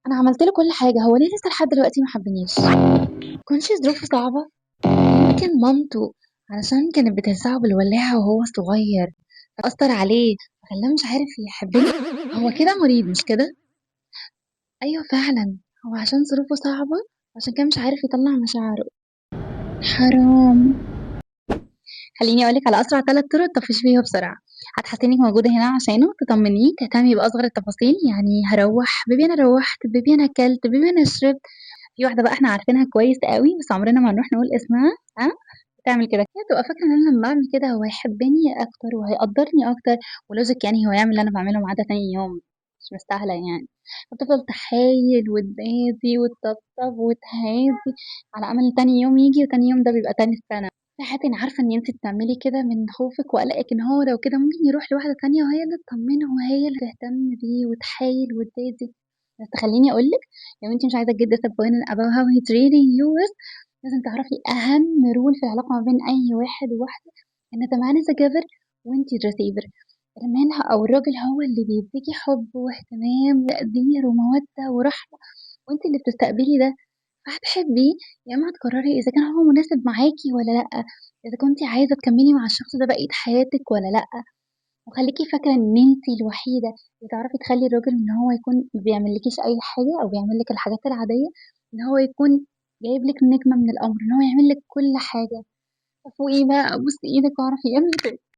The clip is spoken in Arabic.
أنا عملت له كل حاجة، هو ليه لسه لحد دلوقتي ما حبنيش؟ تكونش ظروفه صعبة؟ يمكن مامته علشان كانت بتلسعه بالولاعة وهو صغير فأثر عليه فخلاه مش عارف يحبني. هو كده مريض مش كده؟ أيوه فعلا، هو عشان ظروفه صعبة عشان كده مش عارف يطلع مشاعره. حرام. خليني أقولك على أسرع 3 طرق تطفشي بيها بسرعة. هتحسي إنك موجودة هنا عشانه، تطمنيه، تهتمي بأصغر التفاصيل، يعني هروح بيبي أنا روحت، بيبي أنا أكلت، بيبي أنا شربت. في واحدة بقى إحنا عارفينها كويس أوي بس عمرنا ما هنروح نقول اسمها. ها، بتعمل كده، هي بتبقى فاكرة إن أنا لمّا باعمل كده هو هيحبني أكتر وهيقدّرني أكتر، ولوجيك يعني هو يعمل اللي أنا باعمله معاه ده تاني يوم، مش مستاهلة يعني. فبتفضل تحايل وتباتي وتطبطب وتهاتي على أمل تاني يوم ييجي، وتاني يوم ده بيبقى تاني السنة. في حياتي أنا عارفة إن أنتِ بتعملي كده من خوفِك وقلقِك إن هو لو كده ممكن يروح لواحدة تانية وهي اللي تطمنه وهي اللي تهتم بيه وتحايل وتدادي. بس خلّيني أقول لِك، لو أنتِ مش عايزة الجد disappointed about how he treating you لازم تعرفي أهم rule في العلاقة ما بين أي واحد وواحدة، إن the man is a giver وأنتِ الreceiver. الman أو الراجل هو اللي بيديكِ حب واهتمام وتقدير ومودة ورحمة، وأنتِ اللي بتستقبلي ده. فهتحبيه، يا إما هتقرري إذا كان هو مناسب معاكِ والّا لأ، إذا كنتِ عايزة تكمّلي مع الشخص ده بقية حياتِك والّا لأ. وخليكِ فاكرة إن أنتِ الوحيدة اللي تعرفي تخلّي الراجل إن هو يكون ما بيعملكيش أي حاجة أو بيعمل لِك الحاجات العادية، إن هو يكون جايب لِك نجمة من القمر، إن هو يعمل لِك كل حاجة. ففوقي بقى، أبوس إيدِك واعرفي قيمتِك.